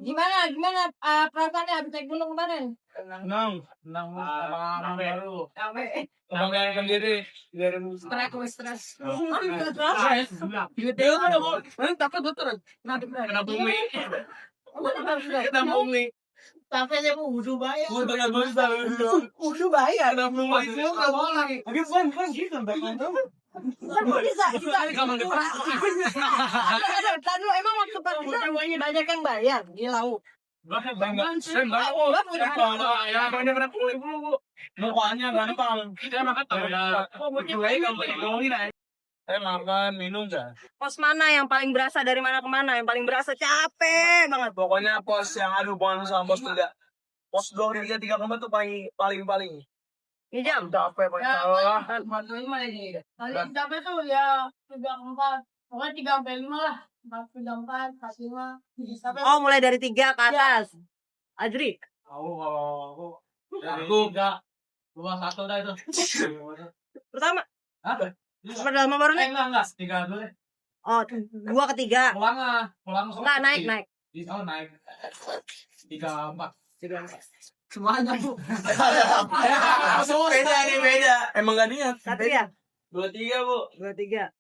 Gimana perasaannya habis naik gunung kemarin? Senang pengalaman baru. Kebanggaan sendiri dari Stres. takut betul. Kena bumi. Kena bumi. Capeknya mau wudhu bayar. Wudhu bayar. Kena bumi. Lagi bukan gitu, bisa. Tadi emang waktu pas kita banyak yang bayar di laut. Mukanya gampang. Saya makan saya makan minum dah. Pos mana yang paling berasa dari mana ke mana? Yang paling berasa capek banget. Pokoknya pos yang adu bukan sama pos 3. Pos 2 3 4 tuh paling. Ini jam. Capek paling salah. Paling capek tuh ya 3 4. Pokoknya 3 sampai 5 lah. 4 5. Oh, mulai dari 3 ke atas. Ajri. Aku dari 3 2 1 dah itu. Pertama. Apa? Pertama baru naik. Enggak, 3 dulu deh. Oh, 2 ke 3. Pulang. Enggak naik. Oh, naik. 3 4. Semuanya Bu. Beda. Emang gak niat. Satria. 2 3, Bu. 2 3.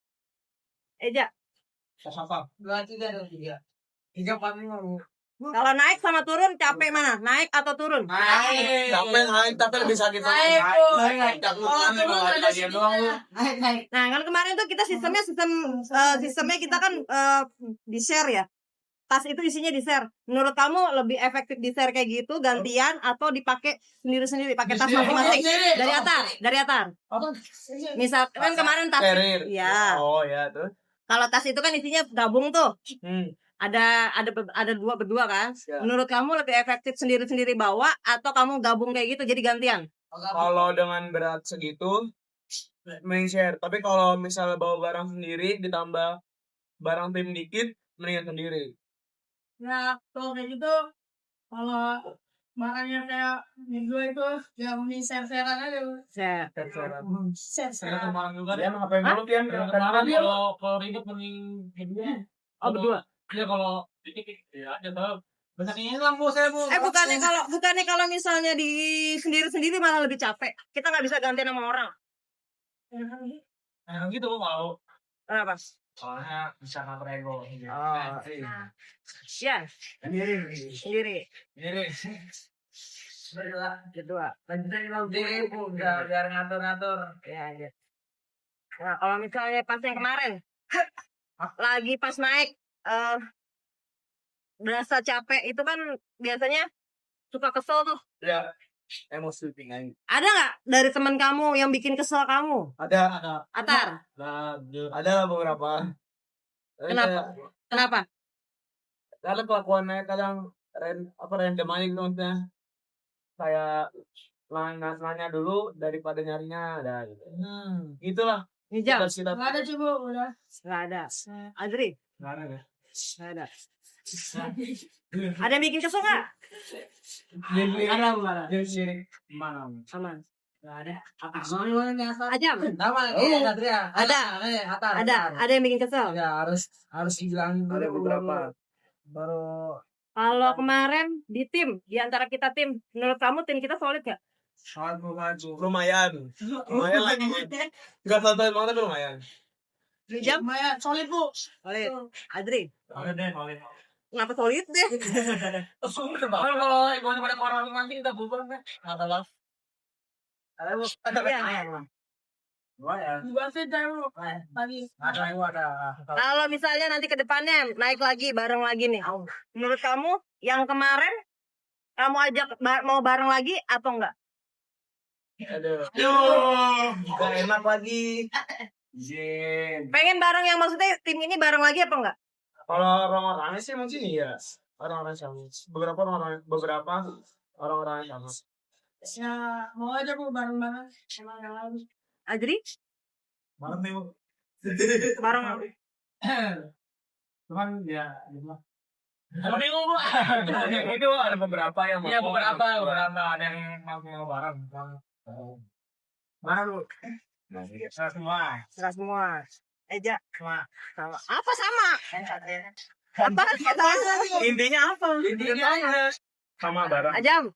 Eja. Sapa? 2 3 2 3. 3 4 5, Bu. Kalau naik sama turun capek mana? Naik atau turun? Naik. Tapi lebih sakit. Naik. Naik. Nah, kan kemarin tuh kita sistemnya kita kan di share ya. Tas itu isinya di share. Menurut kamu lebih efektif di share kayak gitu gantian atau dipakai sendiri-sendiri pakai tas masing-masing? Dari atar. Misalkan kemarin tas. Iya. Oh ya tuh. Kalau tas itu kan isinya gabung tuh. Ada dua berdua kan? Ya. Menurut kamu lebih efektif sendiri-sendiri bawa atau kamu gabung kayak gitu jadi gantian? Kalau dengan berat segitu main share. Tapi kalau misalnya bawa barang sendiri ditambah barang tim dikit mendingan sendiri. Ya, kalau kayak gitu kalau barangnya kayak minggu itu yang di share-sharean aja. Share. Kemarin juga dia ngapain dulu kan? Kalau ribut mending berdua. Oh, berdua. Ya kalau dikit ya ada tahu. Benarnya hilang Bu saya Bu. Bukannya kalau misalnya di sendiri-sendiri malah lebih capek. Kita nggak bisa gantian sama orang. Gitu Bu mau. Kenapa? Soalnya bisa ngatur ego. Ya. Sendiri. Berdua. Sendiri Bu, biar ngatur-ngatur. Ya. Nah, kalau misalnya pas yang kemarin lagi pas naik berasa capek itu kan biasanya suka kesel tuh. Ya. Emosi tinggal. Ada nggak dari teman kamu yang bikin kesel kamu? Ada. Atar. Ada beberapa. Kenapa? Karena kelakuannya kadang random aja gitu maksudnya. Kayak nanya dulu daripada nyarinya ada gitu. Gitulah. Hijau. Nggak ada sih Bu, udah. Nggak ada. Adri? Nggak ada ya? Nggak ada. Ada yang bikin kesel nggak? Ada Bu, ada. Aman. Nggak ada. Aja. Ada yang bikin kesel. Ya harus hilangin dulu beberapa. Baru. Kalau kemarin di antara kita tim, menurut kamu tim kita solid nggak? Lumayan lagi. Enggak solid banget tapi lumayan. Jam? Lumayan solid Bu. Solid. Adri? Solid. Kenapa solid deh? Kalau ibu pada orang nanti kita bubar kan. Ada lah. Ada Bu. Ada. Kalau misalnya nanti ke depannya naik lagi bareng lagi nih. Menurut kamu yang kemarin kamu ajak mau bareng lagi atau enggak? Aduh. Gak enak lagi. Pengen bareng yang maksudnya tim ini bareng lagi apa enggak? Kalau orang-orangnya sih mungkin iya. Orang-orang sama. Beberapa orang-orang sama. Ya mau aja Bu bareng-bareng emang yang lalu. Adri? Malam nih Bu. Bareng. Cuman ya gimana? Bingung Bu. Itu ada beberapa yang mau. Iya beberapa ada yang mau bareng. Mana Bu? Serah semua. Eja sama. Apa sama? Apa? Intinya apa? Intinya sama barang. Ajam.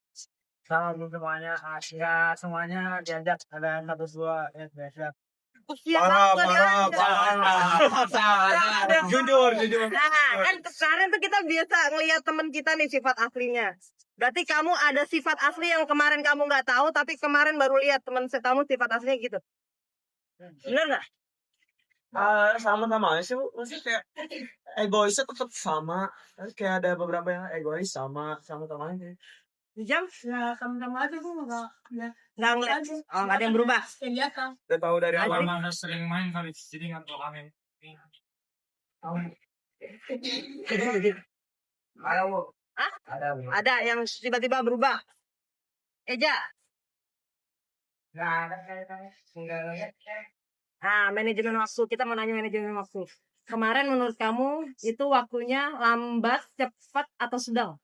Sama semuanya, enggak semuanya diajak, ada satu dua ya biasa. Parah. Jujur. Nah, kan kemarin tuh kita biasa ngelihat teman kita nih sifat aslinya. Berarti kamu ada sifat asli yang kemarin kamu nggak tahu, tapi kemarin baru lihat teman kamu sifat aslinya gitu. Bener nggak? Sama-sama aja sih, Bu. Maksudnya kayak egoisnya tetap sama. Tapi kayak ada beberapa yang egois sama-sama aja. Jam? Ya sama-sama aja gue Nggak ngeliat. Oh, nggak ada yang berubah. Udah tahu dari awal. Udah sering main kali, jadi nggak tahu kami. Ada yang tiba-tiba berubah. Eja. Nggak ada kayaknya. Manajemen waktu. Kita mau nanya manajemen waktu. Kemarin menurut kamu itu waktunya lambat, cepat, atau sedang?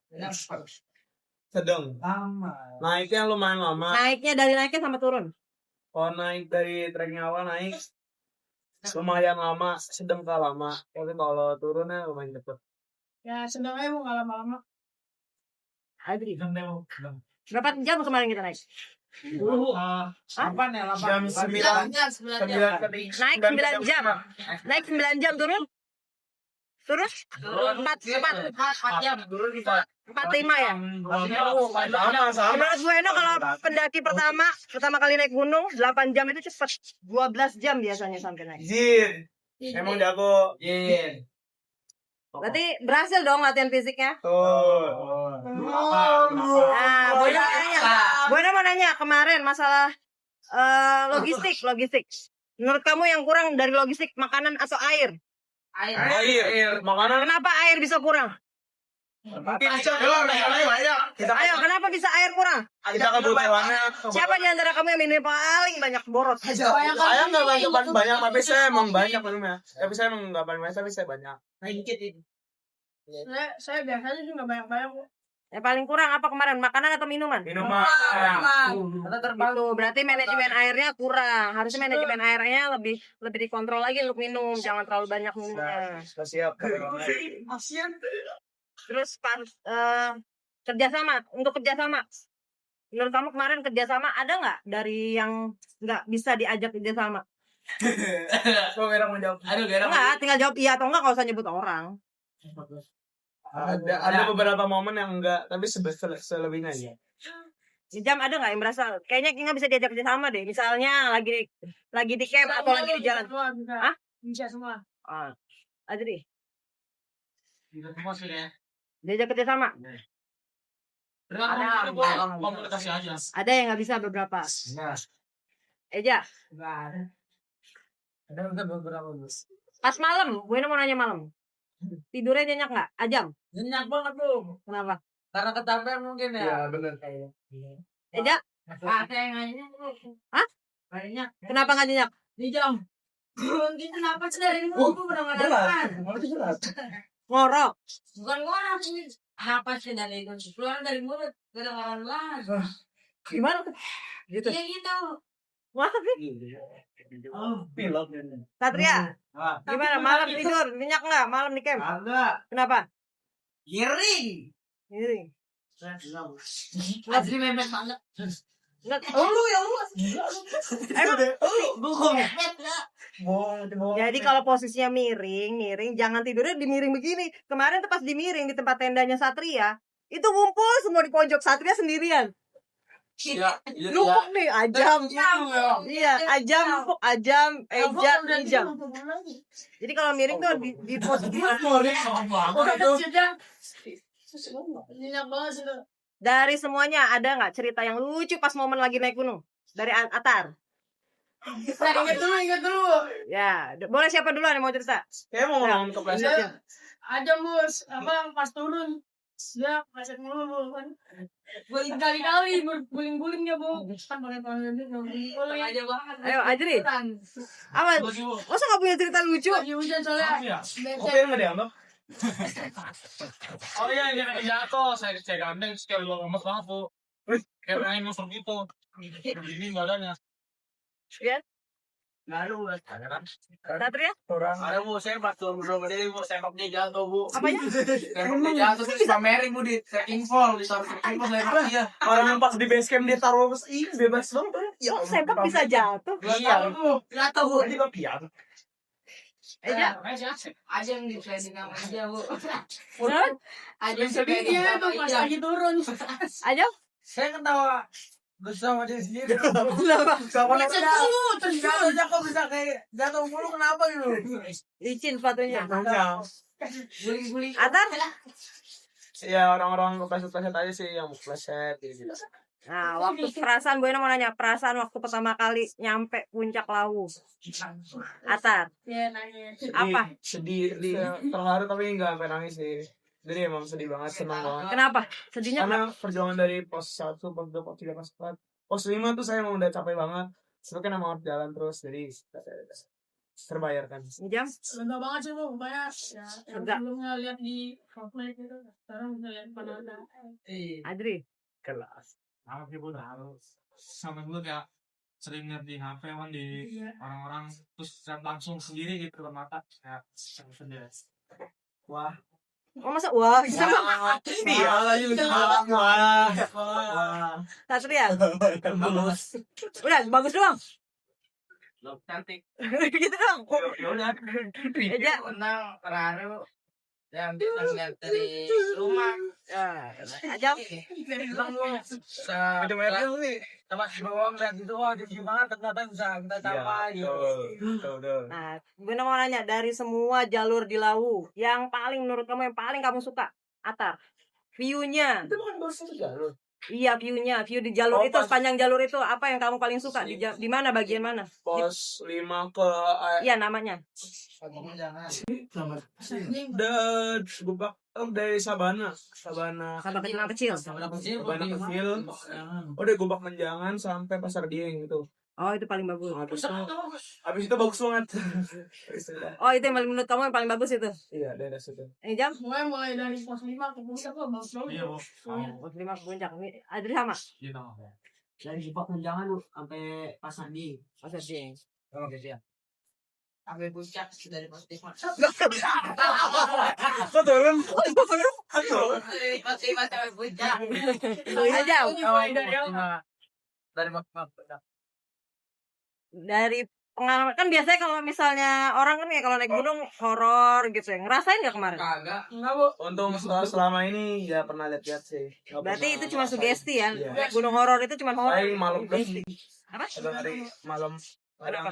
Sedang. Lama. Naiknya lumayan lama. Naiknya sama turun. Kalau naik dari treknya awal naik lumayan lama, sedang tak lama. Tapi kalau turunnya lumayan cepet. Ya sedangnya mau nggak lama-lama. Adri. Belum. Berapa jam kemarin kita naik? Apa nih? Jam 9 Naik 9 jam. Naik 9 jam turun? Turun? 4 jam. 45 ya? Sama. Menurut gue Eno kalau pendaki pertama kali naik gunung 8 jam itu cepet. 12 jam biasanya sampai naik. Jin. Emang jago. Jin. Berarti berhasil dong latihan fisiknya? Tuh. Nah, Boyna mau nanya kemarin masalah logistik. Menurut kamu yang kurang dari logistik makanan atau air? Air. Makanan. Kenapa air bisa kurang? Mungkin banyak. Ayo, kenapa bisa air kurang? Kita kebutuhannya. Siapa di antara kamu yang minum paling banyak borot? Saya nggak banyak, tapi saya emang banyak minumnya. Tapi saya emang nggak banyak, tapi saya banyak. Saya biasanya sih nggak banyak-banyak. Yang paling kurang apa kemarin? Makanan atau minuman? Minuman. Itu berarti manajemen airnya kurang. Harusnya manajemen airnya lebih dikontrol lagi untuk minum. Jangan terlalu banyak minumnya. Siap. Terus kerjasama. Untuk kerjasama, menurut kamu kemarin kerjasama ada nggak dari yang nggak bisa diajak kerjasama? Kok Gerang menjawab? Enggak, tinggal jawab iya atau enggak, nggak usah nyebut orang. Ada beberapa momen yang enggak, tapi selebihnya aja. Jam ada nggak yang merasa kayaknya nggak bisa diajak kerjasama deh? Misalnya lagi di camp atau lagi di jalan. Hah? Bisa semua. Ada deh. Bisa semua sih ya. Diajak kerjasama. Ada komunikasi aja. Ada yang nggak bisa beberapa. Eja. Ada beberapa bos. Pas malam, gue mau nanya malam. Tidurnya nyenyak nggak? Ajam. Nyenyak banget tuh. Kenapa? Karena kecapean mungkin ya. Iya, benar. Eja. Ada yang nanya. Hah? Banyak. Kenapa nggak nyenyak? Di jam. Mungkin kenapa sih dari mulut udah nggak ada. Ngorok. Bukan ngorok sih. Apa sih dari itu? Keluar dari mulut. Kedengaran lah. Gimana tuh? Gitu. Iya gitu. Masa sih? Pilot. Satria. Gimana malam tidur? Nyenyak nggak malam di camp? Ada. Kenapa? Giring. Giring. Asli memet banget. Enggak. Lu ya lu. Emang Bohong. jadi kalau posisinya miring, jangan tidurnya di miring begini. Kemarin tuh pas di miring di tempat tendanya Satria, itu ngumpul semua di pojok. Satria sendirian. Iya. Numpuk nih, Ajam. Iya, Ajam numpuk, Ajam, Eja, Ijam. Jadi kalau miring tuh di posisi dari semuanya ada nggak cerita yang lucu pas momen lagi naik gunung dari Atar? Ingat dulu. Ya, boleh siapa duluan yang mau cerita? Kayak mau ngomong ke pleset. Ada mus, apa pas turun dia pleset mulu kan. Guling kali-kali, guling-gulingnya bu. Kan pakai tangan guling aja banget. Ayo, Ajri. Apa? Masa nggak punya cerita lucu? Lagi hujan soalnya. Oke, nggak dianggap. Oh iya, dia jatuh. Saya gandeng sekali lo lemes banget bu. Kayak main musuh gitu. Ini badannya. Ya. Lalu Satria? Orang ada bu, saya pas turun ini bu, sendoknya jatuh bu. Apanya? Sendoknya jatuh terus pamerin bu di trekking fall, di trekking fall saya iya. orang yang pas di base camp dia taruh ih bebas banget. Ya, Oh, sepak bisa jatuh. Iya bu, jatuh bu. Tadi kok pian. Eja. Aja yang di training sama dia bu. Aja yang Sedihnya tuh pas lagi turun. Aja. Saya ketawa bersama dia sendiri. Sama Terus jatuhnya kok bisa kayak jatuh mulu kenapa gitu? Licin sepatunya. Guling-guling. Atar? Ya orang-orang kepleset-pleset aja sih yang kepleset gitu. Nah, waktu perasaan gue mau nanya perasaan waktu pertama kali nyampe puncak Lawu. Atar, Ya nanya. apa? Sedih, terharu tapi nggak sampai nangis sih. Jadi emang sedih banget, senang banget. Kenapa? Sedihnya Karena perjuangan dari pos 1, pos 2, pos 3, pos 4, pos 5 tuh saya emang udah capek banget. Tapi kan emang harus jalan terus, jadi terbayarkan. jam? Lega banget sih bu, kayak ya yang Lega. sebelumnya lihat di sosmed gitu, sekarang bisa lihat Pananda. Adri? Kelas. Sama sih bu, harus sama dulu kayak sering lihat di HP kan di Iya. orang-orang terus lihat langsung sendiri gitu ke mata kayak sendiri. Wah. Oh masa wah gitu. Iya, lagi wah. Satria? Bagus. Udah bagus doang. Cantik. Gitu doang. Ya udah. Eja? Menang terakhir yang bisa lihat dari rumah. Aja? Sama bawang dan itu wah tinggi banget ternyata bisa kita capai gitu. Betul. Nah, gue mau nanya dari semua jalur di Lawu, yang paling menurut kamu yang paling kamu suka, Atar? View-nya. Itu bukan bos itu jalur. Iya, view-nya, view di jalur Oh, itu, pas- sepanjang jalur itu apa yang kamu paling suka di mana, bagian mana? Pos 5 ke Iya, namanya. Jangan. dan gubak dari Sabana Sabana kecil. Sabana kecil. Udah gubak menjangan sampai Pasar Dieng gitu. Oh, itu paling bagus. Habis itu bagus banget. Oh, itu yang paling menurut kamu yang paling bagus itu. Iya, daerah situ. Ini jam? Mulai dari pos 5 ke puncak kok bagus Iya, banget. Bu. Pos 5 ke puncak. Ini Adri sama? Gitu. Dari Jepang menjangan lu sampai Pasar Di. Pasar Dieng. Oke, siap. Sampai puncak dari pos 5. Kok turun? Dari pos 5 sampai puncak. Aja. Dari makna. Dari pengalaman kan biasanya kalau misalnya orang kan ya kalau naik gunung horor gitu ya. Ngerasain nggak kemarin? Kagak. Enggak, Bu. Untung selama ini nggak pernah lihat sih. Nggak Berarti pernah itu cuma ngerasain. sugesti ya. Iya. Naik gunung horor itu cuma horor. Paling malam Apa? ada hari malam. Kenapa?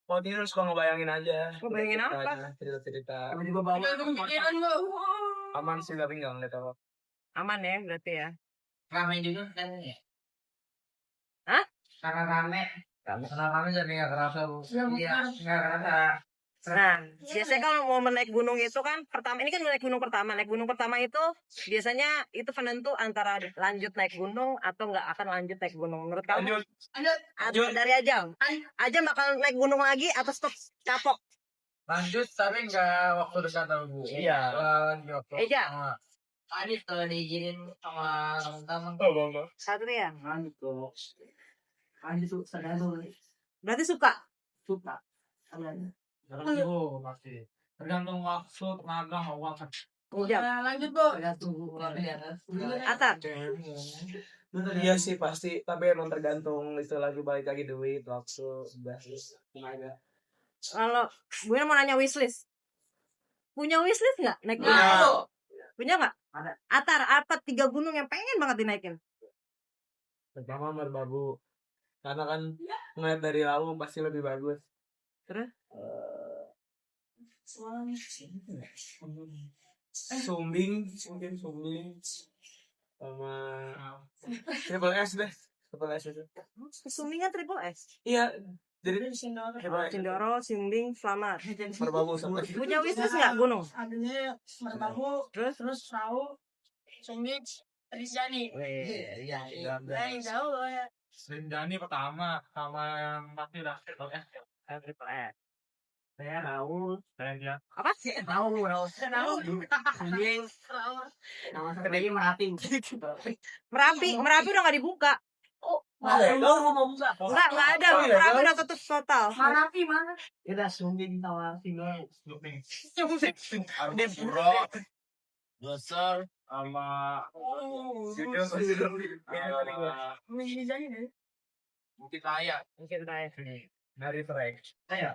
Mau tidur suka ngebayangin aja. Ngebayangin apa? Cerita-cerita. Kamu juga bawa. Kepikiran lu. Aman sih tapi nggak ngeliat apa. Aman ya berarti ya. Ramai juga kan ya. Hah? Karena rame. Karena kami jadi nggak kerasa bu. Iya, nggak kerasa. Nah, biasanya kalau mau naik gunung itu kan pertama ini kan naik gunung pertama. Naik gunung pertama itu biasanya itu penentu antara lanjut naik gunung atau nggak akan lanjut naik gunung. Menurut kamu? Lanjut. Atau dari Ajam? Ajam bakal naik gunung lagi atau stop kapok? Lanjut tapi nggak waktu dekat bu. Iya. Lanjut. Eja? Tadi kalau diizinin sama teman-teman. Oh, bangga. Satria? Lanjut. Lanjut tergantung Berarti suka? suka. Kalian. Pasti. Tergantung waktu, tenaga, uang. Ajam? Lanjut bu. Tergantung kalian. Atar? Iya sih pasti, tapi emang tergantung itu lagi balik lagi duit, waktu, tenaga. Kalau gue mau nanya wishlist. Punya wishlist nggak naik gunung? Punya. Punya nggak? Ada. Atar, apa 3 gunung yang pengen banget dinaikin? Pertama Merbabu, karena kan ngeliat dari Lawu pasti lebih bagus. Terus? Sumbing, mungkin Sumbing sama Triple S deh, Triple S itu. Sumbingan Triple S. Iya, jadi Sindoro, Sumbing, Selamat. Merbabu sama. Punya wishlist nggak gunung? Adanya Merbabu, Terus? Rau, Sumbing, Rizani. Iya, iya. Yang jauh loh ya. Rinjani pertama sama yang pasti dah. Triple S. Saya Raul. Saya dia. Apa? Raul. Rau. Anjing. Rau. Nama saya Merapi. Merapi udah nggak dibuka. Enggak ada. Berapa udah tutup total. Kita sungguh tawa tinggal. Ini bro. Besar sama Bukit Raya. Dari trek. Ayo.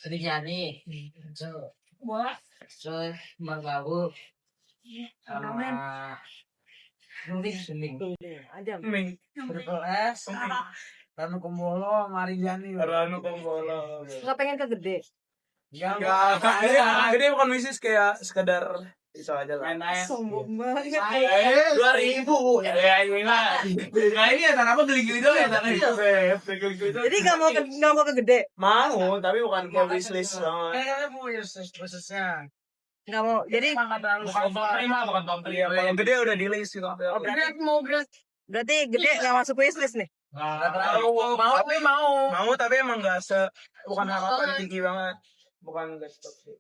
Rijani. Terus Banggabu. Sama Suning. Aja. Triple S. Ranu Kumbolo, Marijani. Ranu Kumbolo. Enggak pengen ke gede. Enggak, ini bukan bisnis kayak sekedar itu aja lah. Sombong banget. 2000. Ya ini lah. Nah ini ya tanah apa geli-geli doang ya tanah itu. Jadi enggak mau ke gede. Mau, tapi bukan kayak wishlist banget. Kayaknya punya prosesnya. Enggak mau. Jadi Bukan top 5, bukan top 3. Kalau gede udah di list gitu. berarti gede enggak masuk wishlist nih. Mau tapi emang nggak bukan harapan tinggi banget. Bukan desktop sih.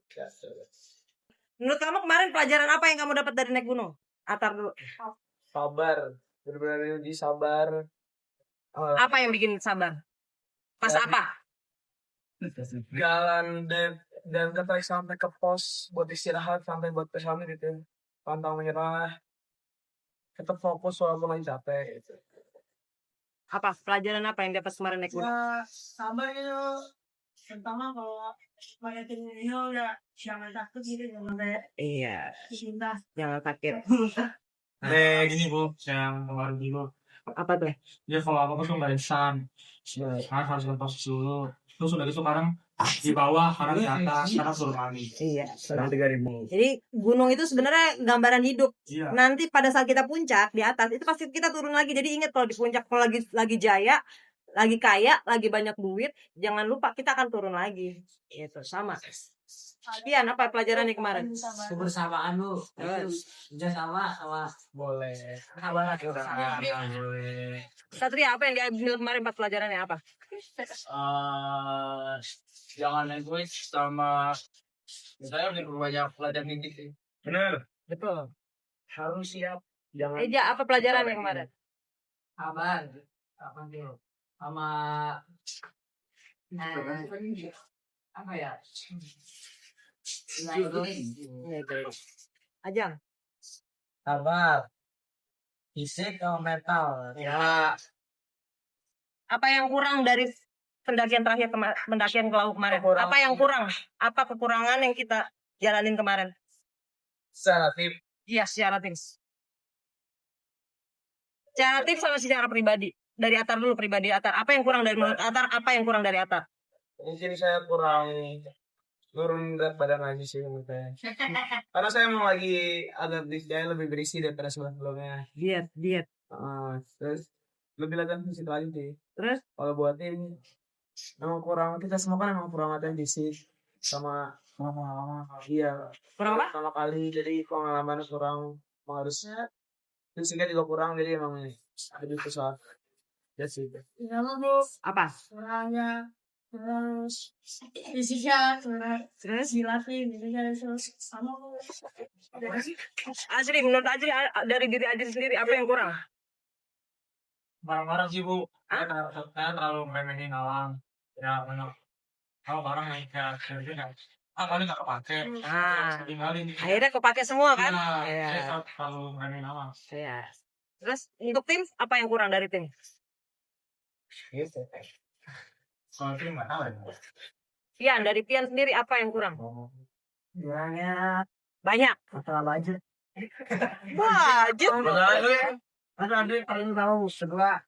Menurut kamu kemarin pelajaran apa yang kamu dapat dari naik gunung? Atar dulu. Sabar, benar-benar uji sabar. Apa yang bikin sabar? Pas apa? Jalan dan kata sampai ke pos buat istirahat sampai buat pesawat gitu. Pantang menyerah. Tetap fokus walaupun lagi capek gitu. Apa pelajaran apa yang dapat kemarin naik gunung? Ya, sabar itu. Pertama kalau ngeliatin ini udah jangan takut gitu, jangan kayak Iya, cinta. jangan kaget. Gini bu, yang kemarin dulu. Apa tuh? Dia kalau apa tuh barisan. Sekarang harus ngetos dulu. Terus udah gitu sekarang di bawah, sekarang di atas, sekarang suruh mandi. Iya. Sekarang 3.000. Jadi gunung itu sebenarnya gambaran hidup. Iya. Nanti pada saat kita puncak di atas itu pasti kita turun lagi. Jadi ingat kalau di puncak kalau lagi jaya, lagi kaya, lagi banyak duit, jangan lupa kita akan turun lagi. Itu sama. Pian apa pelajarannya kemarin? Kebersamaan lu. Udah sama. Boleh. Sabar kita. Boleh. Satria apa yang diambil kemarin pas pelajarannya apa? Jangan egois sama saya udah banyak pelajaran tinggi sih. Bener. Betul. Harus siap. Jangan. Eja apa pelajarannya kemarin? Sabar. Apa tuh? Sama apa ya? Nggak egois. Ajang. Sabar. Fisik atau mental? Ya. Apa yang kurang dari pendakian terakhir pendakian ke laut kemarin? Kekurangan. Apa yang kurang? Apa kekurangan yang kita jalanin kemarin? Secara tip. Iya, secara tim. Secara tim sama secara pribadi. Dari Atar dulu pribadi Atar. Apa yang kurang dari menurut Atar? Apa yang kurang dari Atar? Mungkin saya kurang turun berat badan lagi sih menurut saya. Karena saya emang lagi agak jaya lebih berisi daripada sebelumnya. Diet. Terus lebih latihan fisik lagi sih. Terus? Kalau buat tim emang kurang, kita semua kan emang kurang latihan fisik sama pengalaman. Iya. Kurang apa? Pertama kali jadi pengalaman kurang, emang harusnya fisiknya juga kurang jadi emang aduh susah. Ya sih. Ya lu Apa? kurangnya terus fisiknya terus dilatih fisiknya terus sama lu. Ajri, menurut Ajri dari diri Ajri sendiri apa yang kurang? Barang-barang sih bu, saya terlalu memenuhi alam. Ya benar. Kalau barang yang kayak gitu kan, kali nggak kepake. Tinggalin. Akhirnya kepake semua kan? Iya. Iya. Saya terlalu memenuhi alam. Iya. Terus untuk tim apa yang kurang dari tim? Gitu. Soal tim nggak tahu ya. Pian, dari Pian sendiri apa yang kurang? Bilangnya Banyak. masalah budget. Budget. Kan nanti kalian tahu setelah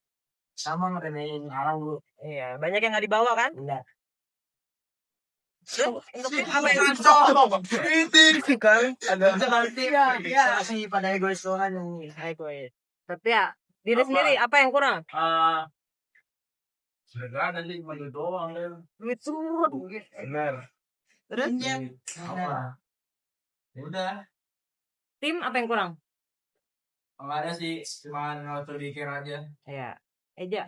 sama ngeremehin alam lu. Iya, banyak yang nggak dibawa kan? Enggak. Terus untuk tim apa yang Ini kan ada Nanti ya sih pada egois doang yang egois. Tapi ya, diri Apa? sendiri apa yang kurang? Sebenarnya nanti cuma itu doang deh. Duit surut. benar. Terus Apa? Udah. tim apa yang kurang? Nggak ada sih, cuma ngatur pikir aja. Iya. Eja.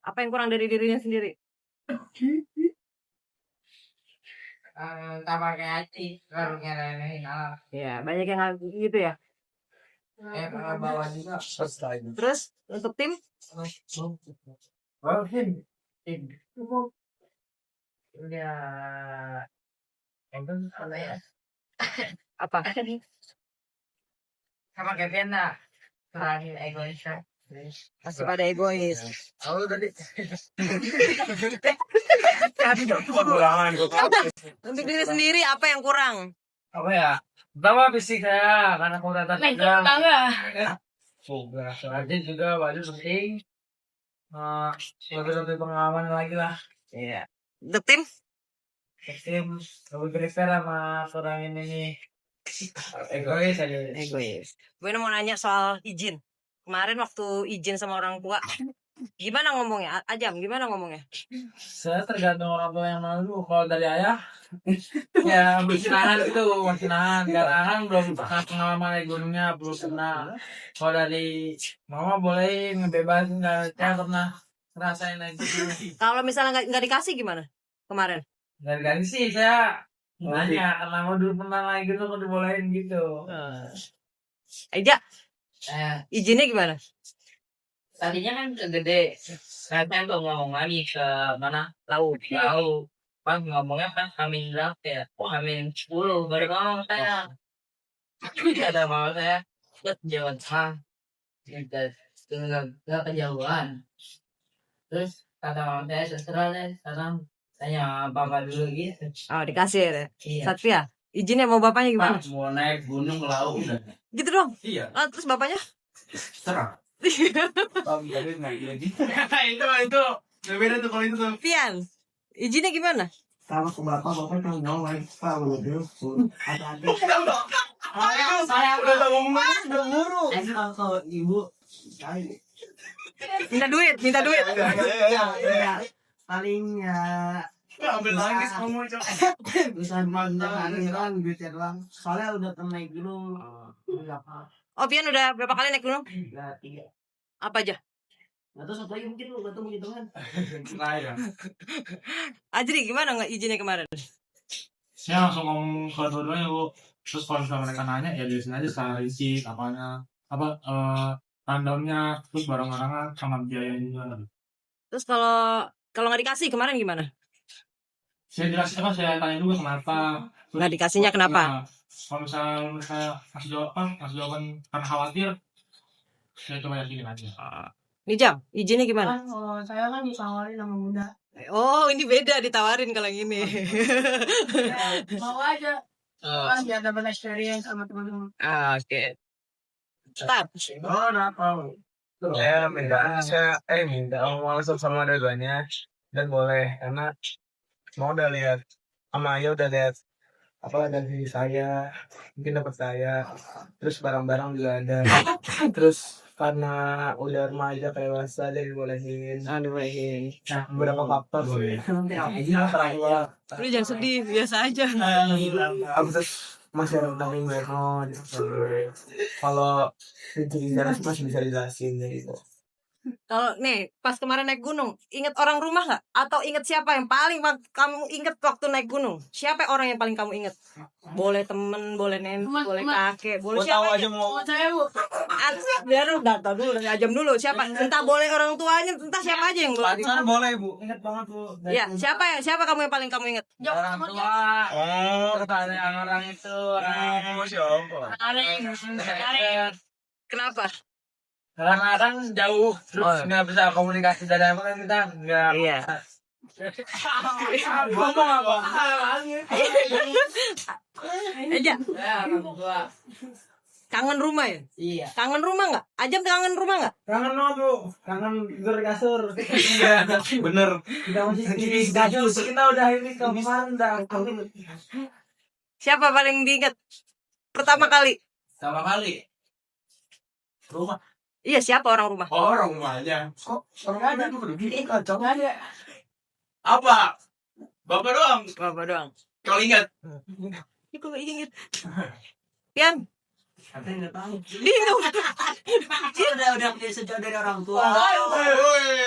Apa yang kurang dari dirinya sendiri? tak pakai hati kalau ngeremehin alam. Iya, banyak yang nggak gitu ya. Bawah juga. Terus untuk tim Udah. Itu apa ya? apa? Sama Kevin lah. Terakhir egois. Masih pada egois. Aku tadi. Untuk diri sendiri apa yang kurang? Apa ya? Pertama fisik saya karena aku rata tegang. Rajin juga baju penting. Lebih pengalaman lagi lah. Iya. Untuk tim Tim lebih prefer sama orang ini nih. Egois aja. egois. Gue mau nanya soal izin. Kemarin waktu izin sama orang tua, gimana ngomongnya? Ajam, gimana ngomongnya? Saya tergantung orang tua yang malu. Kalau dari ayah, ya masih nahan gitu, masih nahan. Karena belum pernah pengalaman naik gunungnya, belum pernah. Kalau dari mama boleh ngebebasin, nggak pernah ngerasain naik gunung. Kalau misalnya nggak dikasih gimana? Kemarin? Dari sih saya nanya, karena mau dulu pernah naik gunung, udah bolehin gitu. Eja, izinnya gimana? Tadinya kan gede, saya tuh ngomong lagi ke mana Laut. pas ngomongnya kan Amin berapa ya? Oh Amin 10 baru ngomong saya. Ada mau saya ke Jawa Tengah, ke kejauhan. Terus kata mama saya setelah deh, sekarang tanya bapak dulu gitu. Oh, dikasih ya. Iya. Satria, izinnya mau bapaknya gimana? Mau naik gunung ke laut udah. Gitu dong. Iya. Ah, terus bapaknya? Serah. Jadi naik lagi. Itu. Beda tuh kalau itu tuh. Pian, izinnya gimana? Sama ke bapak kan ngomong Pak udah hati-hati. Saya udah ngomong udah buru. Kalau ibu Minta duit. ya paling ya Ambil lagi ngomong itu. bisa kan duitnya doang. Soalnya udah pernah naik gunung. Oh, Pian udah berapa kali naik gunung? Nah, 3. Apa aja? Atau satu lagi mungkin lu gak tahu gitu kan. Nah ya. Ajri, gimana nggak izinnya kemarin? Saya langsung ngomong ke dua-duanya bu. Terus kalau misalnya mereka nanya ya jelasin aja secara isi apanya rundownnya, terus barang-barangnya sama biaya juga. Terus kalau nggak dikasih kemarin gimana? Saya jelasin saya tanya juga kenapa. Terus, Nggak dikasihnya kenapa? Nah, kalau misalnya saya kasih jawaban karena khawatir, saya coba yakinin aja. Nih Jam, izinnya gimana? Kan kalau saya kan ditawarin sama muda. Oh, ini beda ditawarin kalau yang ini. Mau aja. Kan biar dapat experience sama teman-teman. Oke. Tar, Oh, kenapa? Saya minta ngomong langsung sama dua-duanya dan boleh karena mau udah lihat sama Ayah udah lihat apa dari saya mungkin dapat saya terus barang-barang juga ada terus karena udah remaja kayak dewasa jadi dibolehin nah beberapa faktor sih lu jangan sedih, biasa aja. terus masih ada utang yang kalau itu dijelasin masih bisa dijelasin gitu. Kalau nih, pas kemarin naik gunung, inget orang rumah nggak? Atau inget siapa yang paling kamu inget waktu naik gunung? Siapa orang yang paling kamu inget? Boleh temen, boleh nenek, boleh kakek, boleh siapa aja. Mau saya bu. Biar udah tahu dulu, ajam dulu siapa. Entah boleh orang tuanya, entah siapa aja yang boleh. Kan boleh bu, ingat banget bu. Iya, siapa kamu yang paling kamu inget? Orang tua. Pertanyaan orang itu. Kenapa? Karena kan jauh terus nggak bisa komunikasi dari apa kan kita nggak. Iya. Ngomong apa? Aja. Orang tua. Kangen rumah ya? Iya. Kangen rumah nggak? Ajam kangen rumah nggak? Kangen banget bu, kangen tidur kasur. Iya, bener. Kita masih di kasur. Kita udah ini kemarin dah. Siapa paling diinget? Pertama kali. Sama kali. Rumah. Iya, siapa orang rumah? Orang rumahnya. Kok orang ada tuh begini kacau ada. Apa? Bapak doang. Bapak doang. Kau ingat? Ini kok gak inget. Pian, Katanya nggak tahu. Bingung. Dia udah sejauh dari orang tua.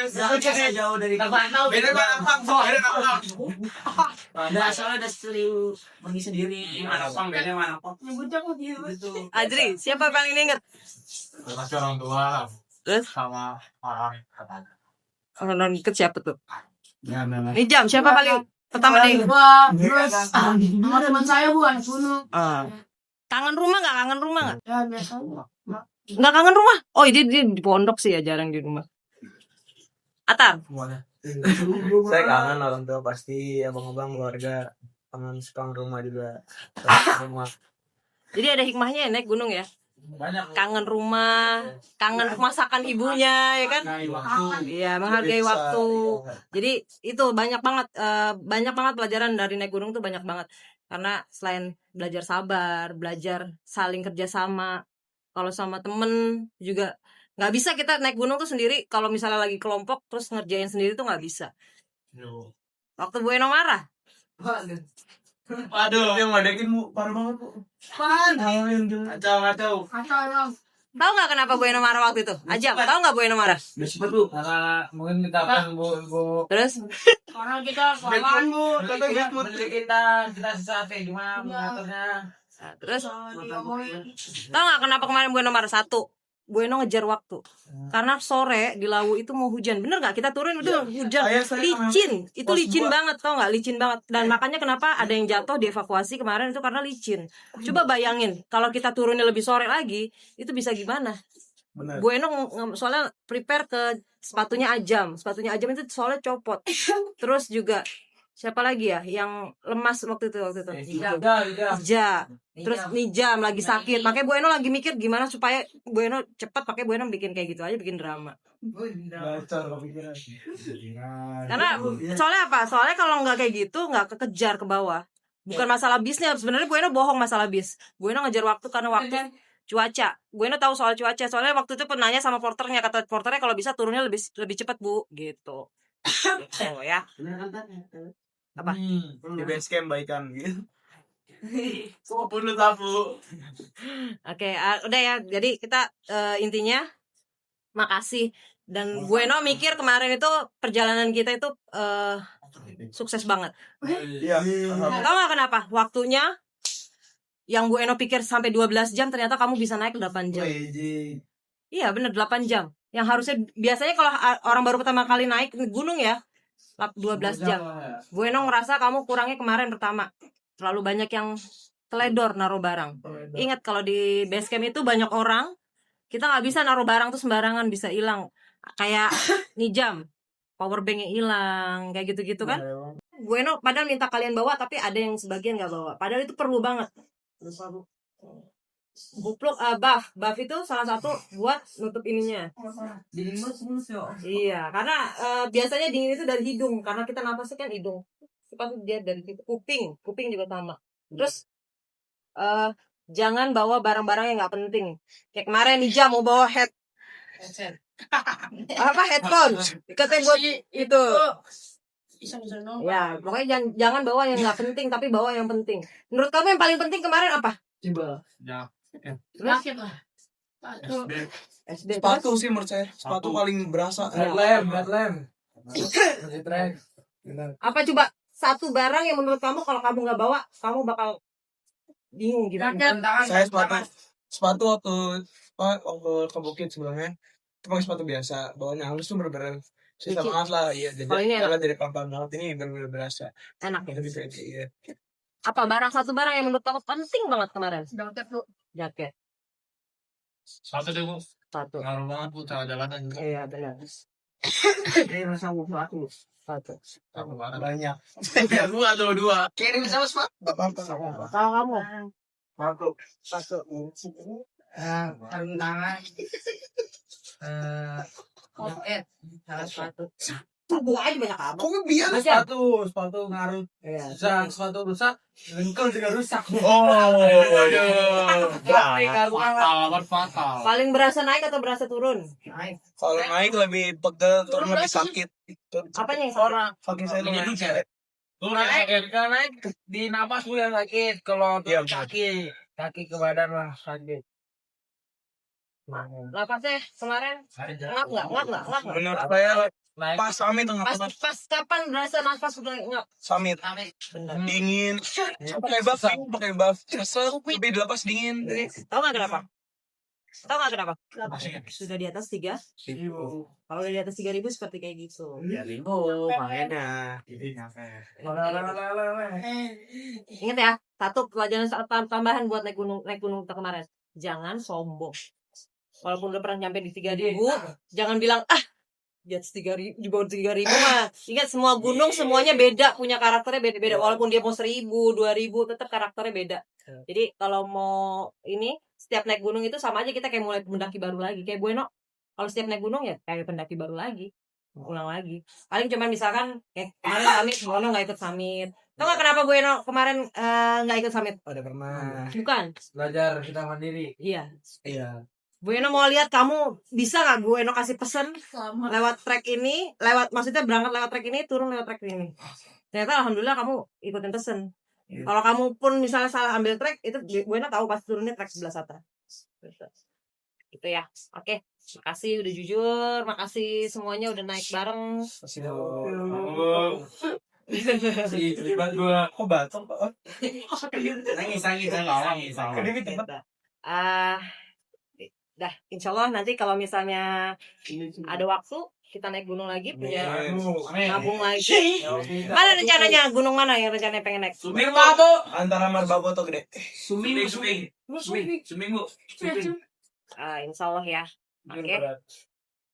Udah jauh dari Beda nampang, beda nampang. Udah soalnya udah sering pergi sendiri. Nampang beda nampang. Nyebutnya kok gitu. Adri, siapa paling diinget? Pasti orang tua Terus sama orang kata. orang deket siapa tuh? Ya, memang. Ini jam siapa paling pertama deh? Terus sama teman saya bu anak gunung. Kangen rumah nggak? Kangen rumah nggak? Ya biasanya. Nggak kangen rumah? Oh dia di pondok sih ya, jarang di rumah. Atar, Saya kangen orang tua pasti, abang-abang keluarga, kangen sekarang rumah juga. Rumah. jadi ada hikmahnya ya naik gunung ya. Banyak. Kangen rumah, kangen masakan ibunya ya kan? Iya, menghargai waktu. Jadi itu banyak banget pelajaran dari naik gunung tuh banyak banget. Karena selain belajar sabar, belajar saling kerjasama, kalau sama temen juga nggak bisa kita naik gunung tuh sendiri. Kalau misalnya lagi kelompok terus ngerjain sendiri tuh nggak bisa. Waktu Bu Eno marah, Waduh, yang ngadekin parah banget, Bu. Kacau. tahu nggak kenapa Bu Eno marah waktu itu? Aja, tahu nggak Bu Eno marah? Cepet, Bu. Karena mungkin kita akan bu Terus Karena kita kelamaan bu. kita sesaat gimana mengaturnya. nah, terus Diomongin. tahu nggak kenapa kemarin Bu Eno marah? Satu, Bu Eno ngejar waktu. Karena sore di Lawu itu mau hujan. Bener nggak? Kita turun itu hujan. Saya Licin. Itu pos licin gua. banget, tau nggak? Licin banget. Dan makanya kenapa ada yang jatuh dievakuasi kemarin itu karena licin. Coba bayangin kalau kita turunnya lebih sore lagi, itu bisa gimana? Benar. Bu Eno soalnya prepare ke sepatunya Ajam. Sepatunya Ajam itu soalnya copot. Terus juga siapa lagi ya yang lemas waktu itu? Jaga. Ja. Terus Nijam lagi sakit. Makanya Bu Eno lagi mikir gimana supaya Bu Eno cepat, pakai Bu Eno bikin kayak gitu aja, bikin drama. Gacor kepikiran. Karena soalnya apa? Soalnya kalau nggak kayak gitu nggak kekejar ke bawah. Bukan masalah bisnya. Sebenarnya Bu Eno bohong masalah bis. Bu Eno ngejar waktu karena waktu cuaca. Bu Eno tahu soal cuaca. Soalnya waktu itu penanya sama porternya, kata porternya kalau bisa turunnya lebih cepat Bu, gitu. Oh ya. Apa? Di base camp baikan gitu. Walaupun lu tahu. Oke, udah ya. Jadi kita intinya makasih, dan Bu Eno mikir kemarin itu perjalanan kita itu sukses banget. Iya. Tahu nggak kenapa? Waktunya yang Bu Eno pikir sampai 12 jam ternyata kamu bisa naik 8 jam. Iya, bener 8 jam. Yang harusnya biasanya kalau orang baru pertama kali naik gunung ya 12 jam. Bu Eno ngerasa kamu kurangnya kemarin pertama. Terlalu banyak yang teledor naruh barang. Ingat kalau di base camp itu banyak orang, kita nggak bisa naruh barang tuh sembarangan, bisa hilang. Kayak Nijam, power banknya hilang, kayak gitu-gitu kan. Bu Eno padahal minta kalian bawa, tapi ada yang sebagian nggak bawa. Padahal itu perlu banget. Bupluk, buff itu salah satu buat nutup ininya. Iya, karena biasanya dingin itu dari hidung, karena kita napasnya kan hidung. Pasti dia dari kuping juga sama. Terus jangan bawa barang-barang yang nggak penting. Kayak kemarin Nija mau bawa headphone, katanya buat itu. Ya, pokoknya jangan bawa yang nggak penting, tapi bawa yang penting. Menurut kamu yang paling penting kemarin apa? Terus SD. Sepatu sih menurut saya. Sepatu paling berasa. Headlamp. Apa coba satu barang yang menurut kamu kalau kamu nggak bawa, kamu bakal bingung gitu. Saya sepatu waktu ke bukit sebelumnya itu pakai sepatu biasa, bawahnya halus tuh bener-bener sisa banget lah. Iya, Kalau ini enak. jadi dari pelan-pelan banget, ini bener-bener berasa. Enak ya. Lebih kayak iya. Apa satu barang yang menurut kamu penting banget kemarin? Jaket. Satu deh, Bu. Satu. Ngaruh banget, Bu, cara jalanan juga. Iya, benar. Satu. Ngaruh banget. Banyak. Ya gua ada dua. Kirim sama sepatu. Gak apa-apa. Kalau kamu? Satu. Sarung tangan. Sepatu. Gua aja banyak apa? Kok biar? Sepatu ngaruh. Iya. Sepatu rusak, engkel juga rusak. Fatal. Paling berasa naik atau berasa turun? Kalau naik lebih pegel, turun lebih sakit. Apanya yang Orang Kaki saya lumayan sakit. kalau naik di napas lu yang sakit, kalau Iya, kaki ke badan lah sakit. Napasnya kemarin ngap nggak? Menurut saya Naik. pas summit tuh Pas nggak pas kapan berasa nafas udah ngap? summit Bener. dingin pakai buff kesel tapi di lapas dingin. Tahu nggak kenapa? Sudah di atas 3. Kalau di atas 3.000 seperti kayak gitu. Makanya Ingat ya, satu pelajaran tambahan buat naik gunung kita kemarin. Jangan sombong. Walaupun udah pernah nyampe di 3.000, jangan bilang di atas 3.000, di bawah 3.000 mah. Ingat semua gunung semuanya beda, punya karakternya beda-beda. Walaupun dia mau 1.000, 2.000, tetap karakternya beda. Jadi kalau mau ini setiap naik gunung itu sama aja kita kayak mulai pendaki baru lagi. Kayak Bueno, kalau setiap naik gunung ya kayak pendaki baru lagi. Ulang lagi. Paling cuman misalkan kayak kemarin summit, Bueno nggak ikut summit. Tahu nggak kenapa Bueno kemarin nggak ikut summit? udah pernah. Bukan. Belajar kita mandiri. Iya. Iya. Bueno mau lihat kamu bisa nggak Bueno kasih pesen lewat trek ini, maksudnya berangkat lewat trek ini, turun lewat trek ini. Ternyata alhamdulillah kamu ikutin pesen. Kalau kamu pun misalnya salah ambil trek, itu Bueno tahu pas turunnya trek sebelah sana. Gitu ya. Oke. Makasih udah jujur, makasih semuanya udah naik bareng. Terlibat gua. Kok batuk Pak? Nangis. Dah, insya Allah nanti kalau misalnya ada waktu kita naik gunung lagi, punya nabung lagi. Mana rencananya gunung mana yang rencananya pengen naik? Suming Babo. Antara Marbago atau Gede. Suming. Insya Allah ya. Oke.